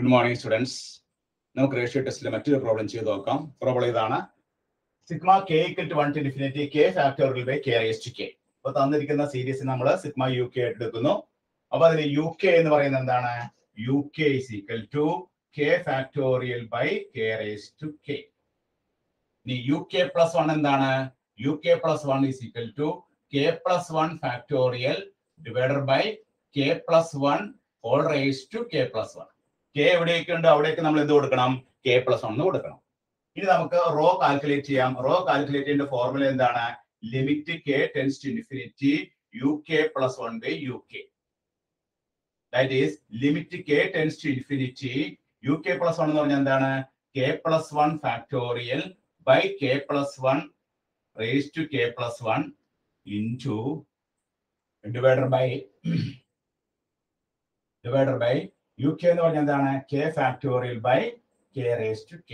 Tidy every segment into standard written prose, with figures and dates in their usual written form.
Good morning, students. നമുക്ക് ratio ടെസ്റ്റിലെ മറ്റൊരു problem ചെയ്ത് നോക്കാം. പ്രോബ്ലം ഇതാണ്. Sigma k equal to 1 to infinity k factorial by k raised to k. അപ്പോൾ തന്നിരിക്കുന്ന സീരീസ് നമ്മൾ സിഗ്മ യു കെ എടുക്കുന്നു. അപ്പോൾ അതിൽ യു കെ എന്ന് പറയുന്നത് എന്താണ്? U K is equal to k factorial by k raised to k. ഇനി യു കെ പ്ലസ് 1 എന്താണ്? U K plus 1 is equal to k plus 1 factorial divided by k plus 1 whole raised to k plus 1. k എവിടെയൊക്കെ ഉണ്ട് അവിടെയൊക്കെ നമ്മൾ എന്ത് കൊടുക്കണം? k plus 1 കൊടുക്കണം. ഇനി നമുക്ക് റോ കാൽക്കുലേറ്റ് ചെയ്യാം. റോ കാൽക്കുലേറ്റ് ചെയ്യേണ്ട ഫോർമുല എന്താണ്? Limit k tends to infinity uk plus 1 by uk. That is limit k tends to infinity uk plus 1 എന്ന് പറഞ്ഞാൽ എന്താണ്? k plus 1 factorial by k plus 1 raised to k plus 1 into divided by uk എന്ന് പറഞ്ഞാൽ എന്താണ്? k factorial by k raised to k.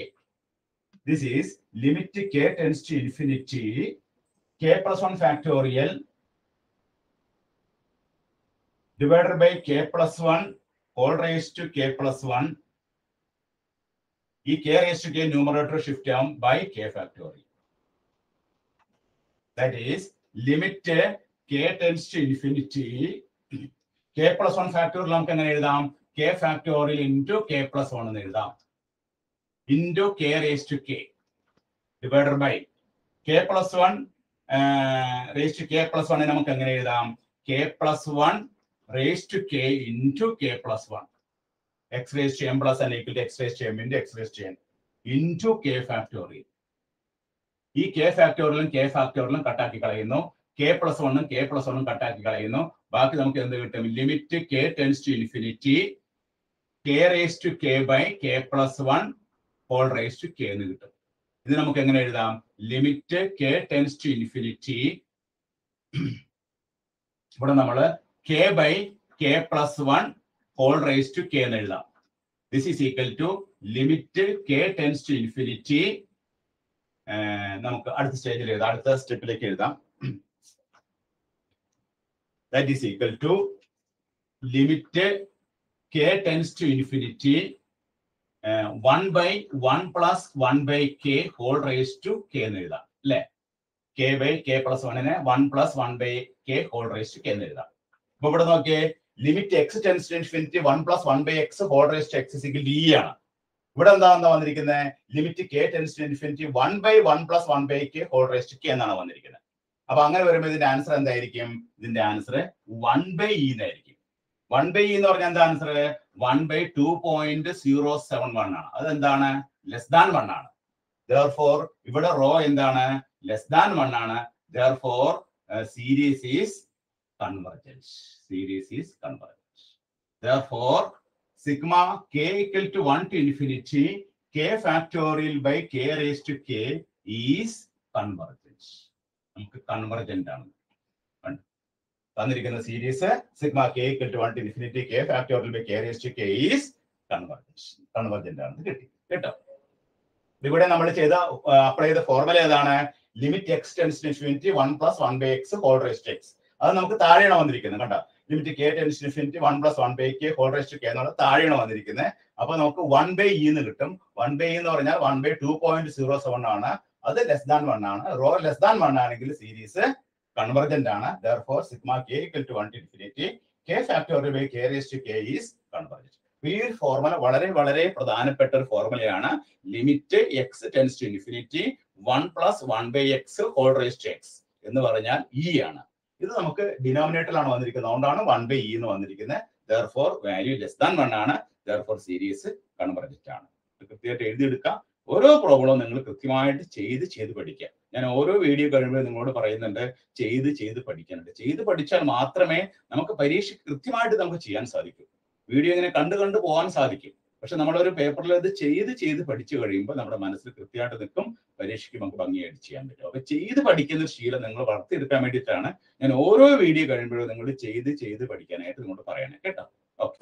This is limit k tends to infinity k plus 1 factorial divided by k plus 1 whole raised to k plus 1. ഈ k raised to k numerator shift ആവും by k factorial. That is limit k tends to infinity k plus 1 factorial നമുക്ക് എങ്ങനെ എഴുതാം? k factorial into k plus 1 എന്ന് എഴുതാം. into k raised to k divided by k plus 1 raised to k plus 1 നമുക്ക് എങ്ങനെ എഴുതാം? k plus 1 raised to k into k plus 1 x raised to m plus n equal to x raised to m into x raised to n into k factorial. ഈ k factorial കട്ടാക്കി കളയുന്നു. k plus 1 k plus 1 കട്ടാക്കി കളയുന്നു. ബാക്കി നമുക്ക് എന്ത് കിട്ടും? Limit k tends to infinity k raised to k by k plus 1 whole raised to k എന്ന് കിട്ടും. ഇത് നമുക്ക് എങ്ങനെ എഴുതാം? Limit k tends to infinity ഇവിടെ നമ്മൾ k by k plus 1 whole raised to k എന്ന് എഴുതാം. This is equal to limit k tends to infinity നമുക്ക് അടുത്ത സ്റ്റേജിൽ എഴുതാം, അടുത്ത സ്റ്റെപ്പിലേക്ക് എഴുതാം. That is equal to limit k tends to infinity 1 by 1 plus 1 by k whole raised to k എന്ന് എഴുതാം അല്ലേ? k by k plus 1 നെ 1 plus 1 by k whole raised to k എന്ന് എഴുതാം. അപ്പൊ ഇവിടെ നോക്കിയേ, limit x tends to infinity 1 plus 1 by x whole raised to x is equal to e ആണ്. ഇവിടെ എന്താ വന്നിരിക്കുന്നത്? Limit k tends to infinity 1 by 1 plus 1 by k whole raised to k എന്നാണ് വന്നിരിക്കുന്നത്. അപ്പൊ അങ്ങനെ വരുമ്പോൾ ഇതിന്റെ ആൻസർ എന്തായിരിക്കും? ഇതിന്റെ ആൻസർ 1 by e എന്നായിരിക്കും. 1 by e എന്ന് പറഞ്ഞാൽ എന്താ ആൻസർ? 1 by 2.071 ആണ്. അതെന്താണ്? ലെസ് ദാൻ 1 ആണ്. Therefore ഇവിടെ റോ എന്താണ്? ലെസ് ദാൻ 1 ആണ്. Therefore series is convergent. Series is convergent. Therefore sigma k equal to 1 to infinity k factorial by k raised to k is convergent. നമുക്ക് convergent ആണ്. തന്നിരിക്കുന്ന series sigma k equal to 1 to infinity k factorial by k raised to k is convergent ആണെന്ന് കിട്ടി കേട്ടോ. ഇവിടെ നമ്മൾ apply ചെയ്ത formula ഏതാണ്? Limit x tends to infinity 1 plus 1 by x whole raised to x. അത് നമുക്ക് താഴെയാണ് വന്നിരിക്കുന്നത് കണ്ടോ. Limit k tends to infinity 1 plus 1 by k whole raised to k എന്നുള്ള താഴെയാണ് വന്നിരിക്കുന്നത്. അപ്പൊ നമുക്ക് 1 by e എന്ന് കിട്ടും. 1 by e എന്ന് പറഞ്ഞാൽ 1 by 2.07 ആണ്. അത് ലെസ് ദാൻ 1 ആണ്. റോ ലെസ് ദാൻ 1 ആണെങ്കിൽ സീരീസ് കൺവർജന്റ് ആണ്. Therefore sigma k equal to 1 to infinity k factorial by k raised to k is convergent. ഈ ഒരു ഫോർമുല വളരെ വളരെ പ്രധാനപ്പെട്ട ഒരു ഫോർമുലയാണ്. Limit x tends to infinity 1 plus 1 by x whole raised to x എന്ന് പറഞ്ഞാൽ e ആണ്. ഇത് നമുക്ക് ഡിനോമിനേറ്ററിലാണ് വന്നിരിക്കുന്നത്. അതുകൊണ്ടാണ് 1 by e എന്ന് വന്നിരിക്കുന്നത്. Therefore വാല്യൂ ലെസ് ദാൻ 1 ആണ്. Therefore സീരീസ് കൺവർജന്റ് ആണ്. കൃത്യമായിട്ട് എഴുതിയെടുക്കാം. ഓരോ പ്രോബ്ലവും നിങ്ങൾ കൃത്യമായിട്ട് ചെയ്ത് പഠിക്കുക. ഞാൻ ഓരോ വീഡിയോ കഴിയുമ്പോൾ നിങ്ങളോട് പറയുന്നുണ്ട് ചെയ്ത് പഠിക്കാനുണ്ട്. ചെയ്ത് പഠിച്ചാൽ മാത്രമേ നമുക്ക് പരീക്ഷ കൃത്യമായിട്ട് നമുക്ക് ചെയ്യാൻ സാധിക്കൂ. വീഡിയോ ഇങ്ങനെ കണ്ടു പോകാൻ സാധിക്കും. പക്ഷെ നമ്മളൊരു പേപ്പറിൽ ഇത് ചെയ്ത് പഠിച്ചു കഴിയുമ്പോൾ നമ്മുടെ മനസ്സിൽ കൃത്യമായിട്ട് നിൽക്കും. പരീക്ഷയ്ക്ക് നമുക്ക് ഭംഗിയായിട്ട് ചെയ്യാൻ പറ്റും. അപ്പൊ ചെയ്ത് പഠിക്കുന്ന ശീലം നിങ്ങൾ വളർത്തിയെടുക്കാൻ വേണ്ടിയിട്ടാണ് ഞാൻ ഓരോ വീഡിയോ കഴിയുമ്പോഴും നിങ്ങൾ ചെയ്ത് പഠിക്കാനായിട്ട് നിങ്ങളോട് പറയണേ കേട്ടോ. ഓക്കെ.